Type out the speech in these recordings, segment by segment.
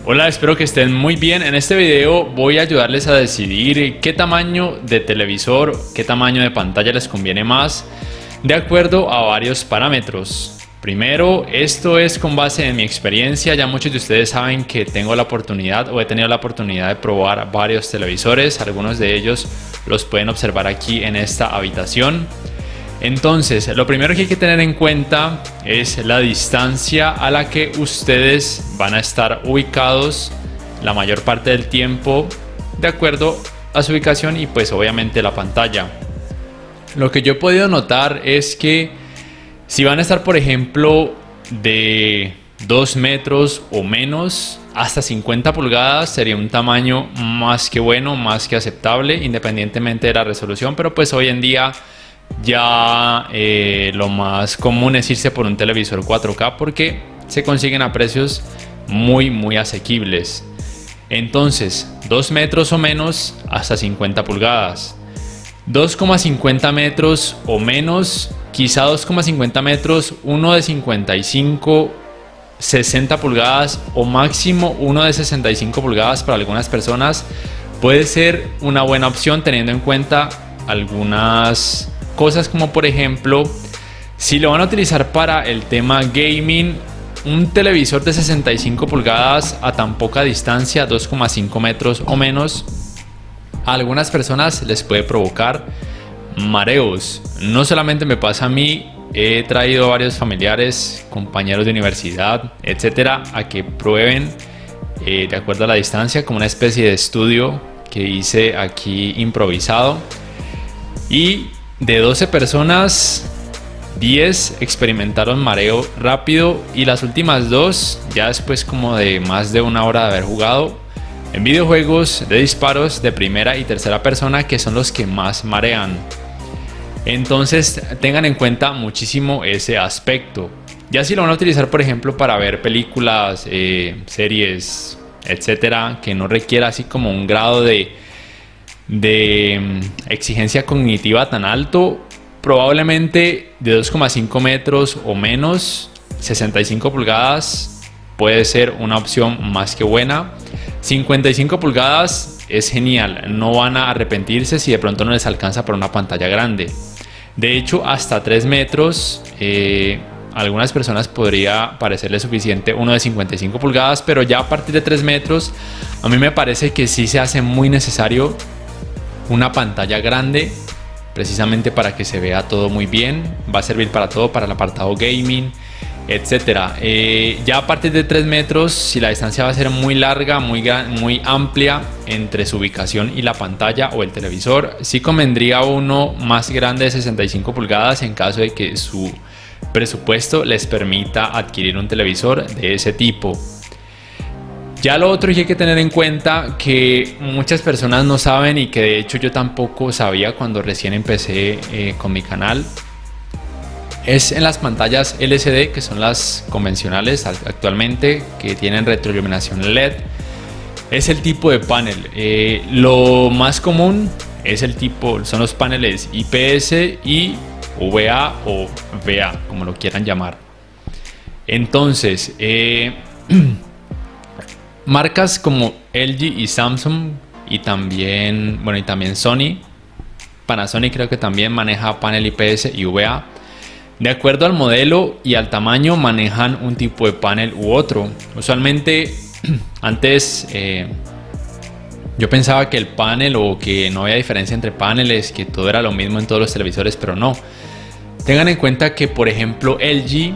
Hola, espero que estén muy bien. En este video voy a ayudarles a decidir qué tamaño de televisor, qué tamaño de pantalla les conviene más, de acuerdo a varios parámetros. Primero, esto es con base en mi experiencia. Ya muchos de ustedes saben que tengo la oportunidad o he tenido la oportunidad de probar varios televisores. Algunos de ellos los pueden observar aquí en esta habitación. Entonces, lo primero que hay que tener en cuenta es la distancia a la que ustedes van a estar ubicados la mayor parte del tiempo, de acuerdo a su ubicación y pues obviamente la pantalla. Lo que yo he podido notar es que si van a estar, por ejemplo, de 2 metros o menos hasta 50 pulgadas, sería un tamaño más que bueno, más que aceptable, independientemente de la resolución, pero pues hoy en día ya lo más común es irse por un televisor 4K porque se consiguen a precios muy asequibles. Entonces, 2 metros o menos hasta 50 pulgadas, 2,50 metros o menos, quizá 2,50 metros, uno de 55, 60 pulgadas o máximo uno de 65 pulgadas para algunas personas puede ser una buena opción, teniendo en cuenta algunas cosas, como por ejemplo, si lo van a utilizar para el tema gaming, un televisor de 65 pulgadas a tan poca distancia, 2,5 metros o menos, a algunas personas les puede provocar mareos. No solamente me pasa a mí, he traído a varios familiares, compañeros de universidad, etcétera, a que prueben de acuerdo a la distancia, como una especie de estudio que hice aquí improvisado. Y de 12 personas, 10 experimentaron mareo rápido y las últimas 2, ya después como de más de una hora de haber jugado en videojuegos de disparos de primera y tercera persona, que son los que más marean. Entonces tengan en cuenta muchísimo ese aspecto. Ya si lo van a utilizar, por ejemplo, para ver películas, series, etcétera, que no requiera así como un grado de exigencia cognitiva tan alto, probablemente de 2,5 metros o menos, 65 pulgadas puede ser una opción más que buena. 55 pulgadas es genial, no van a arrepentirse si de pronto no les alcanza para una pantalla grande. De hecho, hasta 3 metros a algunas personas podría parecerles suficiente uno de 55 pulgadas, pero ya a partir de 3 metros a mí me parece que sí se hace muy necesario una pantalla grande, precisamente para que se vea todo muy bien. Va a servir para todo, para el apartado gaming, etcétera. Ya a partir de 3 metros, si la distancia va a ser muy larga, muy amplia entre su ubicación y la pantalla o el televisor, sí convendría uno más grande de 65 pulgadas en caso de que su presupuesto les permita adquirir un televisor de ese tipo. Ya lo otro que hay que tener en cuenta, que muchas personas no saben y que de hecho yo tampoco sabía cuando recién empecé con mi canal, es en las pantallas LCD, que son las convencionales actualmente, que tienen retroiluminación LED. Es el tipo de panel. Lo más común es son los paneles IPS y VA o VA, como lo quieran llamar. Entonces, marcas como LG y Samsung y también Sony, Panasonic creo que también maneja panel IPS y VA. De acuerdo al modelo y al tamaño manejan un tipo de panel u otro. Usualmente antes yo pensaba que el panel, o que no había diferencia entre paneles, que todo era lo mismo en todos los televisores, pero no. Tengan en cuenta que, por ejemplo, LG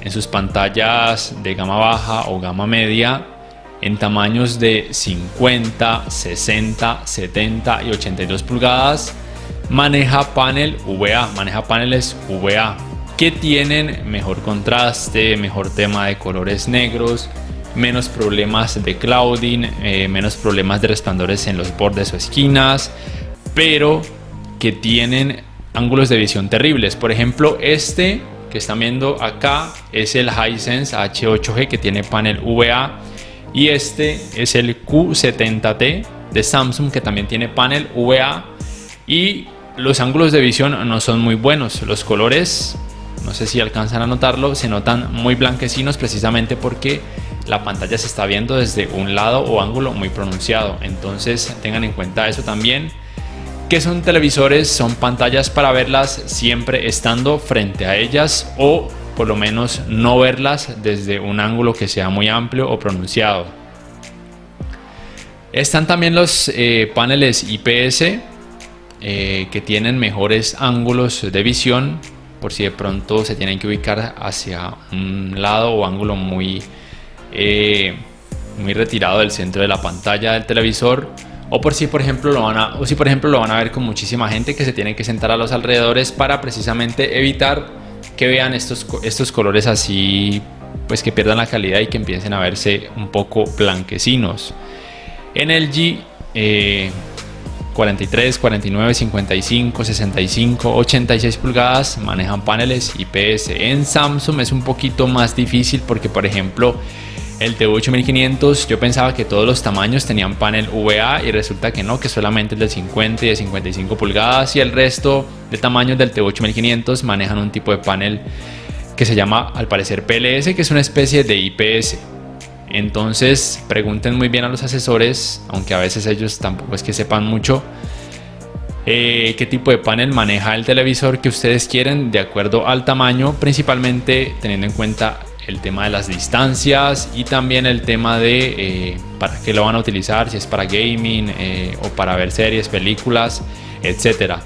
en sus pantallas de gama baja o gama media, en tamaños de 50, 60, 70 y 82 pulgadas, maneja paneles VA que tienen mejor contraste, mejor tema de colores negros, menos problemas de clouding, menos problemas de resplandores en los bordes o esquinas, pero que tienen ángulos de visión terribles. Por ejemplo, este que están viendo acá es el Hisense H8G, que tiene panel VA. Y este es el Q70T de Samsung, que también tiene panel VA. Y los ángulos de visión no son muy buenos. Los colores, no sé si alcanzan a notarlo, se notan muy blanquecinos, precisamente porque la pantalla se está viendo desde un lado o ángulo muy pronunciado. Entonces tengan en cuenta eso también, que son televisores, son pantallas para verlas siempre estando frente a ellas, o por lo menos no verlas desde un ángulo que sea muy amplio o pronunciado. Están también los paneles IPS que tienen mejores ángulos de visión, por si de pronto se tienen que ubicar hacia un lado o ángulo muy retirado del centro de la pantalla del televisor, o por si por ejemplo lo van a ver con muchísima gente que se tiene que sentar a los alrededores para precisamente evitar que vean estos colores así, pues que pierdan la calidad y que empiecen a verse un poco blanquecinos. En LG 43, 49, 55, 65, 86 pulgadas manejan paneles IPS. En Samsung es un poquito más difícil porque, por ejemplo, el TV8500, yo pensaba que todos los tamaños tenían panel VA y resulta que no, que solamente el de 50 y de 55 pulgadas, y el resto de tamaños del TV8500 manejan un tipo de panel que se llama, al parecer, PLS, que es una especie de IPS. Entonces pregunten muy bien a los asesores, aunque a veces ellos tampoco es que sepan mucho, qué tipo de panel maneja el televisor que ustedes quieren de acuerdo al tamaño, principalmente teniendo en cuenta el tema de las distancias y también el tema de para qué lo van a utilizar, si es para gaming o para ver series, películas, etcétera.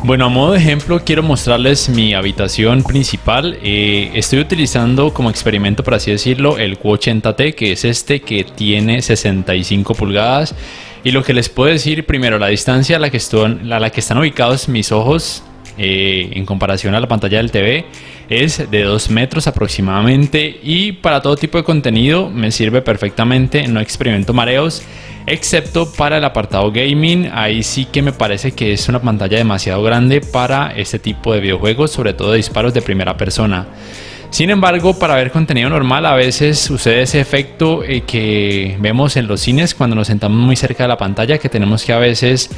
Bueno, a modo de ejemplo quiero mostrarles mi habitación principal. Estoy utilizando como experimento, por así decirlo, el Q80T, que es este que tiene 65 pulgadas. Y lo que les puedo decir, primero, la distancia a la que están ubicados mis ojos en comparación a la pantalla del TV es de 2 metros aproximadamente, y para todo tipo de contenido me sirve perfectamente, no experimento mareos, excepto para el apartado gaming. Ahí sí que me parece que es una pantalla demasiado grande para este tipo de videojuegos, sobre todo de disparos de primera persona. Sin embargo, para ver contenido normal a veces sucede ese efecto que vemos en los cines cuando nos sentamos muy cerca de la pantalla, que tenemos que a veces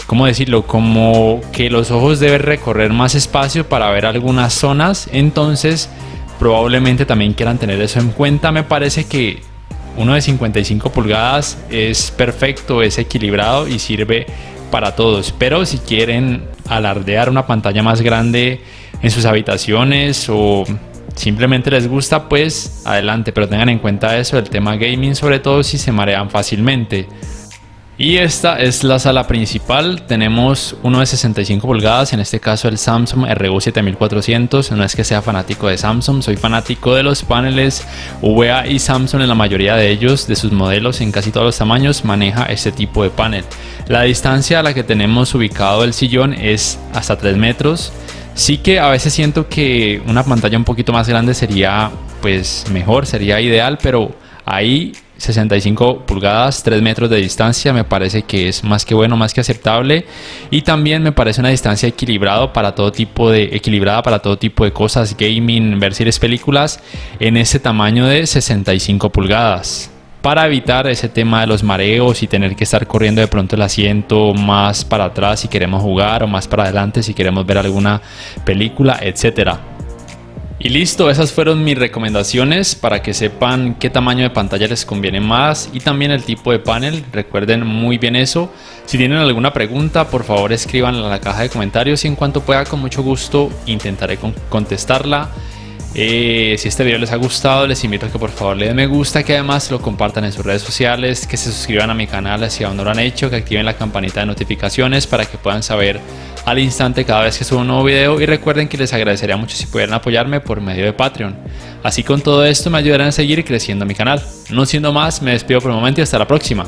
¿cómo decirlo? Como que los ojos deben recorrer más espacio para ver algunas zonas. Entonces probablemente también quieran tener eso en cuenta. Me parece que uno de 55 pulgadas es perfecto, es equilibrado y sirve para todos. Pero si quieren alardear una pantalla más grande en sus habitaciones o simplemente les gusta, pues adelante, pero tengan en cuenta eso, el tema gaming, sobre todo si se marean fácilmente. Y esta es la sala principal. Tenemos uno de 65 pulgadas, en este caso el Samsung RU7400. No es que sea fanático de Samsung, soy fanático de los paneles VA, y Samsung en la mayoría de ellos, de sus modelos en casi todos los tamaños, maneja este tipo de panel. La distancia a la que tenemos ubicado el sillón es hasta 3 metros. Sí que a veces siento que una pantalla un poquito más grande sería pues mejor, sería ideal, pero ahí 65 pulgadas, 3 metros de distancia me parece que es más que bueno, más que aceptable, y también me parece una distancia equilibrada para todo tipo de cosas, gaming, ver series, películas, en ese tamaño de 65 pulgadas. Para evitar ese tema de los mareos y tener que estar corriendo de pronto el asiento más para atrás si queremos jugar, o más para adelante si queremos ver alguna película, etcétera. Y listo, esas fueron mis recomendaciones para que sepan qué tamaño de pantalla les conviene más y también el tipo de panel. Recuerden muy bien eso. Si tienen alguna pregunta, por favor escriban en la caja de comentarios y en cuanto pueda, con mucho gusto, intentaré contestarla. Si este video les ha gustado, les invito a que por favor le den me gusta, que además lo compartan en sus redes sociales, que se suscriban a mi canal si aún no lo han hecho, que activen la campanita de notificaciones para que puedan saber al instante cada vez que subo un nuevo video, y recuerden que les agradecería mucho si pudieran apoyarme por medio de Patreon. Así con todo esto me ayudarán a seguir creciendo mi canal. No siendo más, me despido por el momento y hasta la próxima.